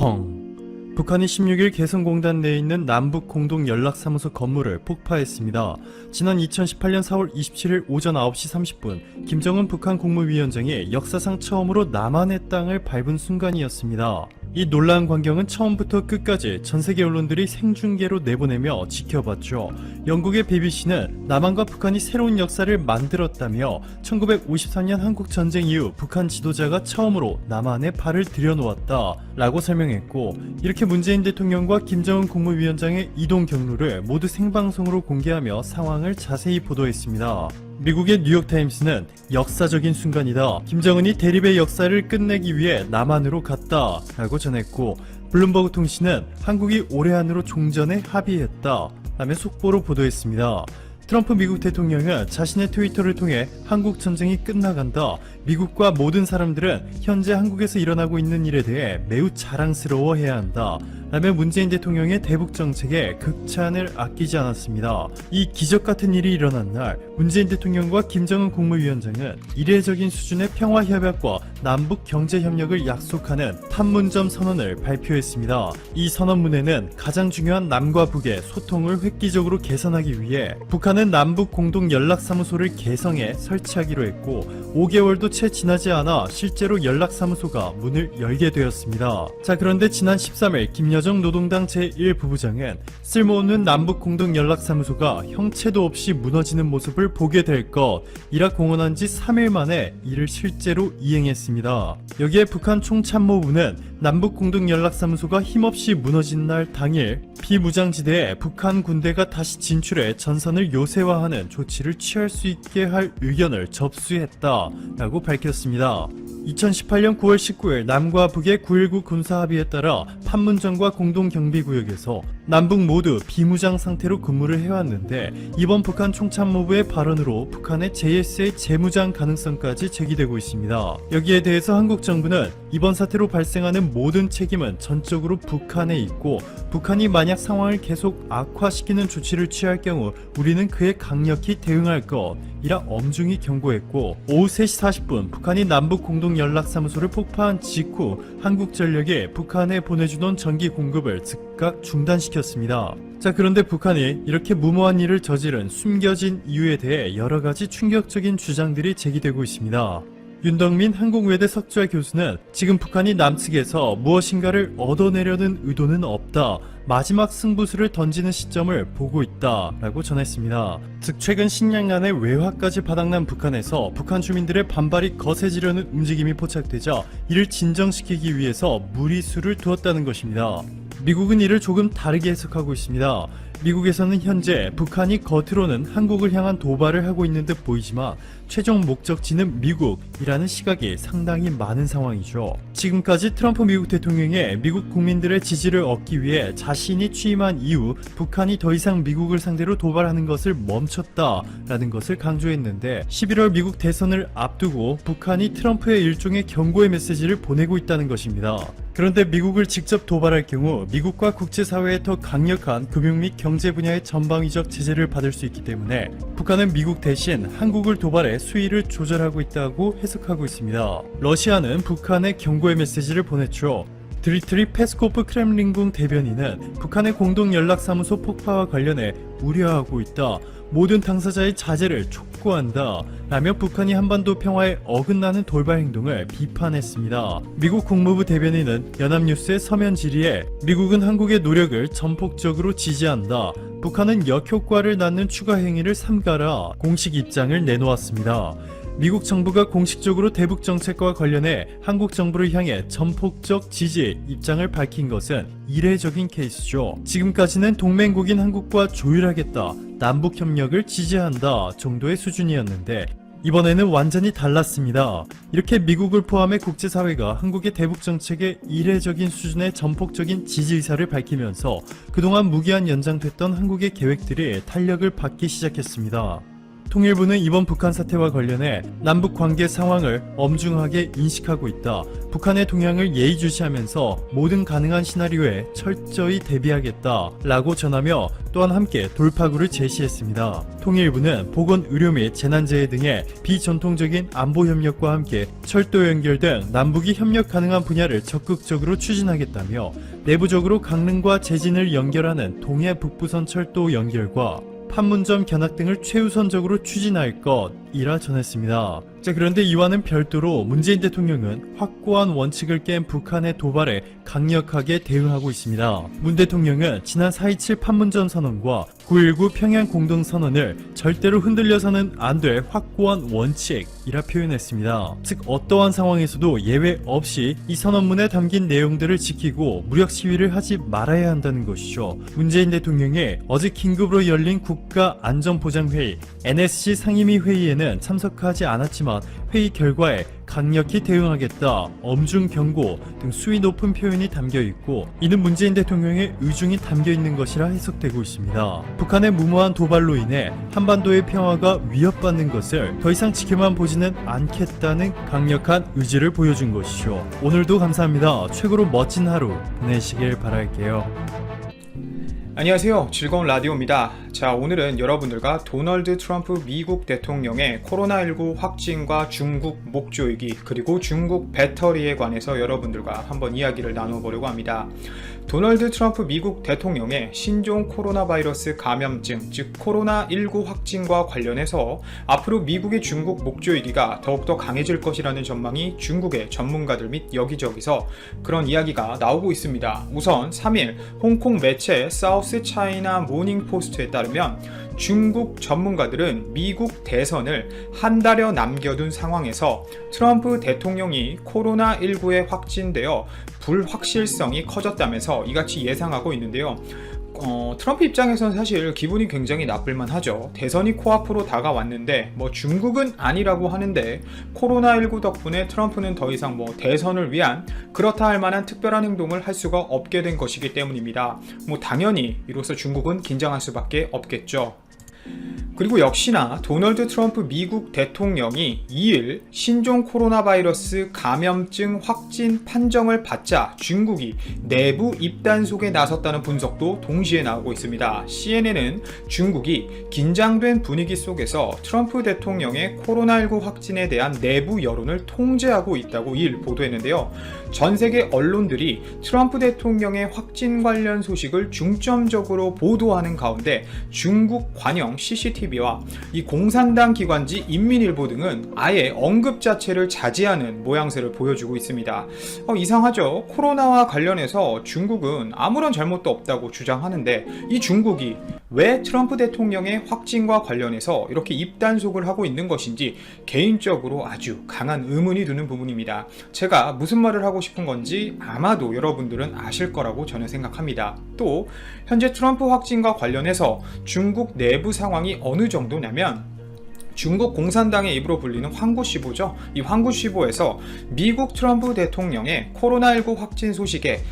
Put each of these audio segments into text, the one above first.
펑. 북한이 16일 개성공단 내에 있는 남북공동연락사무소 건물을 폭파했습니다. 지난 2018년 4월 27일 오전 9시 30분 김정은 북한 국무위원장이 역사상 처음으로 남한의 땅을 밟은 순간이었습니다. 이 놀라운 광경은 처음부터 끝까지 전세계 언론들이 생중계로 내보내며 지켜봤죠. 영국의 BBC는 남한과 북한이 새로운 역사를 만들었다며 1953년 한국전쟁 이후 북한 지도자가 처음으로 남한에 발을 들여놓았다 라고 설명했고, 이렇게 문재인 대통령과 김정은 국무위원장의 이동 경로를 모두 생방송으로 공개하며 상황을 자세히 보도했습니다. 미국의 뉴욕타임스는 역사적인 순간이다, 김정은이 대립의 역사를 끝내기 위해 남한으로 갔다 라고 전했고, 블룸버그 통신은 한국이 올해 안으로 종전에 합의했다 라며 속보로 보도했습니다. 트럼프 미국 대통령은 자신의 트위터를 통해 한국 전쟁이 끝나간다, 미국과 모든 사람들은 현재 한국에서 일어나고 있는 일에 대해 매우 자랑스러워해야 한다 라며 문재인 대통령의 대북 정책에 극찬을 아끼지 않았습니다. 이 기적같은 일이 일어난 날 문재인 대통령과 김정은 국무위원장은 이례적인 수준의 평화협약과 남북 경제협력을 약속하는 판문점 선언을 발표했습니다. 이 선언문에는 가장 중요한 남과 북의 소통을 획기적으로 개선하기 위해 북한은 남북 공동연락사무소를 개성에 설치하기로 했고, 5개월도 채 지나지 않아 실제로 연락사무소가 문을 열게 되었습니다. 자, 그런데 지난 13일 김여정 노동당 제1부부장은 쓸모없는 남북 공동연락사무소가 형체도 없이 무너지는 모습을 보게 될 것이라 공언한 지 3일 만에 이를 실제로 이행했습니다. 여기에 북한 총참모부는 남북 공동연락사무소가 힘없이 무너진 날 당일 비무장지대에 북한 군대가 다시 진출해 전선을 요새화하는 조치를 취할 수 있게 할 의견을 접수했다 라고 밝혔습니다. 2018년 9월 19일 남과 북의 9.19 군사합의에 따라 판문점과 공동경비구역에서 남북 모두 비무장 상태로 근무를 해왔는데, 이번 북한 총참모부의 발언으로 북한의 JSA 재무장 가능성까지 제기되고 있습니다. 여기에 대해서 한국 정부는 이번 사태로 발생하는 모든 책임은 전적으로 북한에 있고, 북한이 만약 상황을 계속 악화시키는 조치를 취할 경우 우리는 그에 강력히 대응할 것이라 엄중히 경고했고, 오후 3시 40분 북한이 남북 공동연락사무소를 폭파한 직후 한국전력이 북한에 보내주던 전기 공급을 즉각 중단시켰습니다. 자, 그런데 북한이 이렇게 무모한 일을 저지른 숨겨진 이유에 대해 여러가지 충격적인 주장들이 제기되고 있습니다. 윤덕민 한국외대 석좌 교수는 지금 북한이 남측에서 무엇인가를 얻어내려는 의도는 없다, 마지막 승부수를 던지는 시점을 보고 있다 라고 전했습니다. 즉 최근 식량난의 외화까지 바닥난 북한에서 북한 주민들의 반발이 거세지려는 움직임이 포착되자 이를 진정시키기 위해서 무리수를 두었다는 것입니다. 미국은 이를 조금 다르게 해석하고 있습니다. 미국에서는 현재 북한이 겉으로는 한국을 향한 도발을 하고 있는 듯 보이지만 최종 목적지는 미국이라는 시각이 상당히 많은 상황이죠. 지금까지 트럼프 미국 대통령의 미국 국민들의 지지를 얻기 위해 자신이 취임한 이후 북한이 더 이상 미국을 상대로 도발하는 것을 멈췄다라는 것을 강조했는데, 11월 미국 대선을 앞두고 북한이 트럼프의 일종의 경고의 메시지를 보내고 있다는 것입니다. 그런데 미국을 직접 도발할 경우 미국과 국제사회의 더 강력한 금융 및 경제 분야의 전방위적 제재를 받을 수 있기 때문에 북한은 미국 대신 한국을 도발해 수위를 조절하고 있다고 해석하고 있습니다. 러시아는 북한에 경고의 메시지를 보냈죠. 드미트리 페스코프 크렘린궁 대변인은 북한의 공동연락사무소 폭파와 관련해 우려하고 있다, 모든 당사자의 자제를 촉구한다 라며 북한이 한반도 평화에 어긋나는 돌발 행동을 비판했습니다. 미국 국무부 대변인은 연합뉴스의 서면 질의에 미국은 한국의 노력을 전폭적으로 지지한다, 북한은 역효과를 낳는 추가 행위를 삼가라 공식 입장을 내놓았습니다. 미국 정부가 공식적으로 대북 정책과 관련해 한국 정부를 향해 전폭적 지지 입장을 밝힌 것은 이례적인 케이스죠. 지금까지는 동맹국인 한국과 조율하겠다, 남북 협력을 지지한다 정도의 수준이었는데 이번에는 완전히 달랐습니다. 이렇게 미국을 포함해 국제사회가 한국의 대북 정책에 이례적인 수준의 전폭적인 지지 의사를 밝히면서 그동안 무기한 연장됐던 한국의 계획들이 탄력을 받기 시작했습니다. 통일부는 이번 북한 사태와 관련해 남북 관계 상황을 엄중하게 인식하고 있다. 북한의 동향을 예의주시하면서 모든 가능한 시나리오에 철저히 대비하겠다 라고 전하며 또한 함께 돌파구를 제시했습니다. 통일부는 보건, 의료 및 재난재해 등의 비전통적인 안보 협력과 함께 철도 연결 등 남북이 협력 가능한 분야를 적극적으로 추진하겠다며 내부적으로 강릉과 제진을 연결하는 동해 북부선 철도 연결과 판문점 견학 등을 최우선적으로 추진할 것이라 전했습니다. 그런데 이와는 별도로 문재인 대통령은 확고한 원칙을 깬 북한의 도발에 강력하게 대응하고 있습니다. 문 대통령은 지난 4.27 판문점 선언과 9.19 평양 공동선언을 절대로 흔들려서는 안 될 확고한 원칙이라 표현했습니다. 즉 어떠한 상황에서도 예외 없이 이 선언문에 담긴 내용들을 지키고 무력 시위를 하지 말아야 한다는 것이죠. 문재인 대통령이 어제 긴급으로 열린 국가안전보장회의 NSC 상임위 회의에는 참석하지 않았지만 회의 결과에 강력히 대응하겠다, 엄중 경고 등 수위 높은 표현이 담겨 있고 이는 문재인 대통령의 의중이 담겨 있는 것이라 해석되고 있습니다. 북한의 무모한 도발로 인해 한반도의 평화가 위협받는 것을 더 이상 지켜만 보지는 않겠다는 강력한 의지를 보여준 것이죠. 오늘도 감사합니다. 최고로 멋진 하루 보내시길 바랄게요. 안녕하세요. 즐거운 라디오입니다. 자, 오늘은 여러분들과 도널드 트럼프 미국 대통령의 코로나19 확진과 중국 목조위기 그리고 중국 배터리에 관해서 여러분들과 한번 이야기를 나눠보려고 합니다. 도널드 트럼프 미국 대통령의 신종 코로나 바이러스 감염증, 즉 코로나19 확진과 관련해서 앞으로 미국의 중국 목조위기가 더욱더 강해질 것이라는 전망이 중국의 전문가들 및 여기저기서 그런 이야기가 나오고 있습니다. 우선 3일 홍콩 매체 사우스 차이나 모닝 포스트에 따르면 중국 전문가들은 미국 대선을 한 달여 남겨둔 상황에서 트럼프 대통령이 코로나19에 확진되어 불확실성이 커졌다면서 이같이 예상하고 있는데요. 트럼프 입장에서는 사실 기분이 굉장히 나쁠만 하죠. 대선이 코앞으로 다가왔는데 중국은 아니라고 하는데 코로나19 덕분에 트럼프는 더 이상 대선을 위한 그렇다 할 만한 특별한 행동을 할 수가 없게 된 것이기 때문입니다. 당연히 이로써 중국은 긴장할 수밖에 없겠죠. 그리고 역시나 도널드 트럼프 미국 대통령이 2일 신종 코로나 바이러스 감염증 확진 판정을 받자 중국이 내부 입단속에 나섰다는 분석도 동시에 나오고 있습니다. CNN은 중국이 긴장된 분위기 속에서 트럼프 대통령의 코로나19 확진에 대한 내부 여론을 통제하고 있다고 2일 보도했는데요. 전 세계 언론들이 트럼프 대통령의 확진 관련 소식을 중점적으로 보도하는 가운데 중국 관영 CCTV와 이 공산당 기관지 인민일보 등은 아예 언급 자체를 자제하는 모양새를 보여주고 있습니다. 이상하죠? 코로나와 관련해서 중국은 아무런 잘못도 없다고 주장하는데 이 중국이 왜 트럼프 대통령의 확진과 관련해서 이렇게 입단속을 하고 있는 것인지 개인적으로 아주 강한 의문이 드는 부분입니다. 제가 무슨 말을 하고 싶은 건지 아마도 여러분들은 아실 거라고 저는 생각합니다. 또 현재 트럼프 확진과 관련해서 중국 내부 상황이 어느 정도냐면 중국 공산당의 입으로 불리는 황구시보죠. 이 황구시보에서 미국 트럼프 대통령의 코로나19 확진 소식에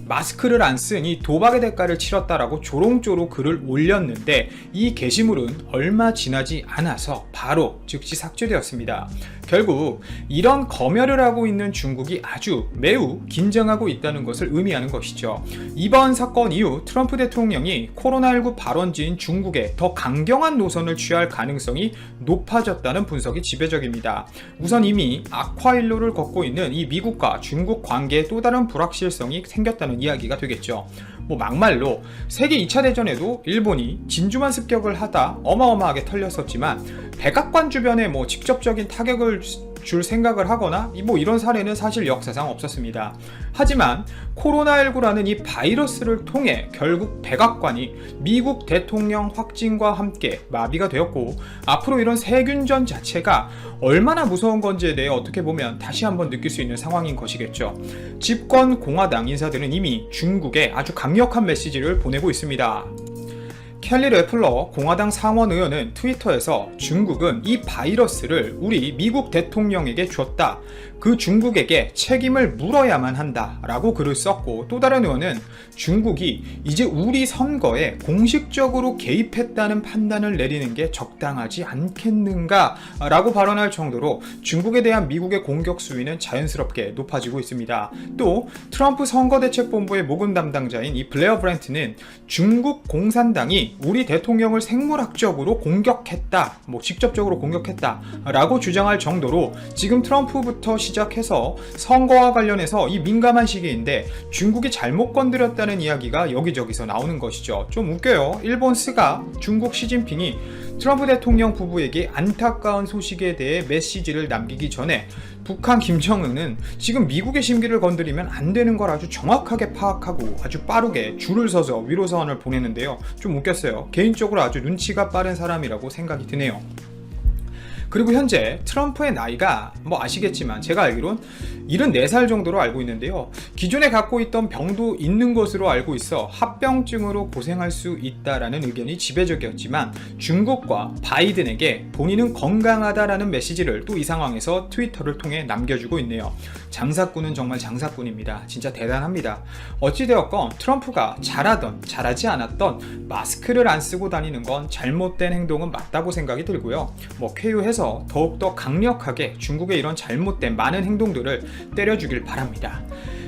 마스크를 안 쓴 이 도박의 대가를 치렀다라고 조롱조로 글을 올렸는데 이 게시물은 얼마 지나지 않아서 바로 즉시 삭제되었습니다. 결국 이런 검열을 하고 있는 중국이 아주 매우 긴장하고 있다는 것을 의미하는 것이죠. 이번 사건 이후 트럼프 대통령이 코로나19 발원지인 중국에 더 강경한 노선을 취할 가능성이 높아졌다는 분석이 지배적입니다. 우선 이미 악화일로를 걷고 있는 이 미국과 중국 관계에 또 다른 불확실성이 생겼다는 이야기가 되겠죠. 막말로 세계 2차 대전에도 일본이 진주만 습격을 하다 어마어마하게 털렸었지만 백악관 주변에 직접적인 타격을 줄 생각을 하거나 이런 사례는 사실 역사상 없었습니다. 하지만 코로나19라는 이 바이러스를 통해 결국 백악관이 미국 대통령 확진과 함께 마비가 되었고 앞으로 이런 세균전 자체가 얼마나 무서운 건지에 대해 어떻게 보면 다시 한번 느낄 수 있는 상황인 것이겠죠. 집권 공화당 인사들은 이미 중국에 아주 강력한 메시지를 보내고 있습니다. 켈리 레플러 공화당 상원 의원은 트위터에서 중국은 이 바이러스를 우리 미국 대통령에게 줬다. 그 중국에게 책임을 물어야만 한다라고 글을 썼고, 또 다른 의원은 중국이 이제 우리 선거에 공식적으로 개입했다는 판단을 내리는 게 적당하지 않겠는가라고 발언할 정도로 중국에 대한 미국의 공격 수위는 자연스럽게 높아지고 있습니다. 또 트럼프 선거대책본부의 모금 담당자인 이 블레어 브랜트는 중국 공산당이 우리 대통령을 생물학적으로 공격했다, 직접적으로 공격했다라고 주장할 정도로 지금 트럼프부터 시작해서 선거와 관련해서 이 민감한 시기인데 중국이 잘못 건드렸다는 이야기가 여기저기서 나오는 것이죠. 좀 웃겨요. 일본 스가 중국 시진핑이 트럼프 대통령 부부에게 안타까운 소식에 대해 메시지를 남기기 전에 북한 김정은은 지금 미국의 심기를 건드리면 안 되는 걸 아주 정확하게 파악하고 아주 빠르게 줄을 서서 위로서원을 보내는데요. 좀 웃겼어요. 개인적으로 아주 눈치가 빠른 사람이라고 생각이 드네요. 그리고 현재 트럼프의 나이가 아시겠지만 제가 알기론 74살 정도로 알고 있는데요. 기존에 갖고 있던 병도 있는 것으로 알고 있어 합병증으로 고생할 수 있다라는 의견이 지배적이었지만 중국과 바이든에게 본인은 건강하다라는 메시지를 또 이 상황에서 트위터를 통해 남겨주고 있네요. 장사꾼은 정말 장사꾼입니다. 진짜 대단합니다. 어찌되었건 트럼프가 잘하던 잘하지 않았던 마스크를 안 쓰고 다니는 건 잘못된 행동은 맞다고 생각이 들고요. 쾌유해서 더욱더 강력하게 중국의 이런 잘못된 많은 행동들을 때려주길 바랍니다.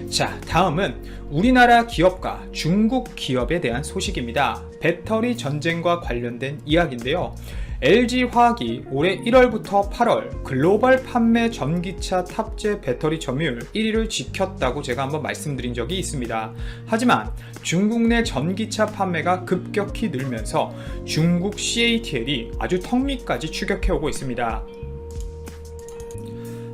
자, 다음은 우리나라 기업과 중국 기업에 대한 소식입니다. 배터리 전쟁과 관련된 이야기인데요. LG화학이 올해 1월부터 8월 글로벌 판매 전기차 탑재 배터리 점유율 1위를 지켰다고 제가 한번 말씀드린 적이 있습니다. 하지만 중국 내 전기차 판매가 급격히 늘면서 중국 CATL이 아주 턱 밑까지 추격해오고 있습니다.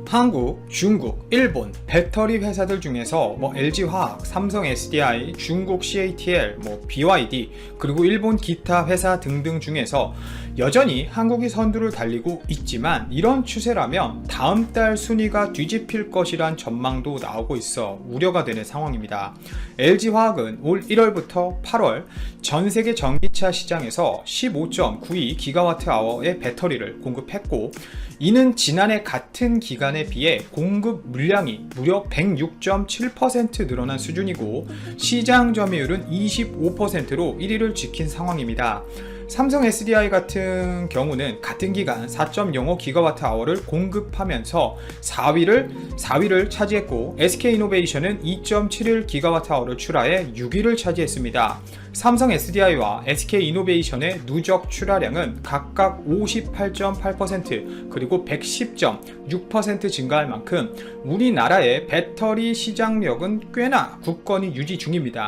한국, 중국, 일본 배터리 회사들 중에서 LG화학, 삼성 SDI, 중국 CATL, BYD 그리고 일본 기타 회사 등등 중에서 여전히 한국이 선두를 달리고 있지만 이런 추세라면 다음 달 순위가 뒤집힐 것이란 전망도 나오고 있어 우려가 되는 상황입니다. LG화학은 올 1월부터 8월 전 세계 전기차 시장에서 15.92GWh의 배터리를 공급했고, 이는 지난해 같은 기간에 비해 공급 물량이 무려 106.7% 늘어난 수준이고 시장 점유율은 25%로 1위를 지킨 상황입니다. 삼성 SDI 같은 경우는 같은 기간 4.05GWh를 공급하면서 4위를 차지했고, SK이노베이션은 2.71GWh를 출하해 6위를 차지했습니다. 삼성 SDI와 SK이노베이션의 누적 출하량은 각각 58.8% 그리고 110.6% 증가할 만큼 우리나라의 배터리 시장력은 꽤나 굳건히 유지 중입니다.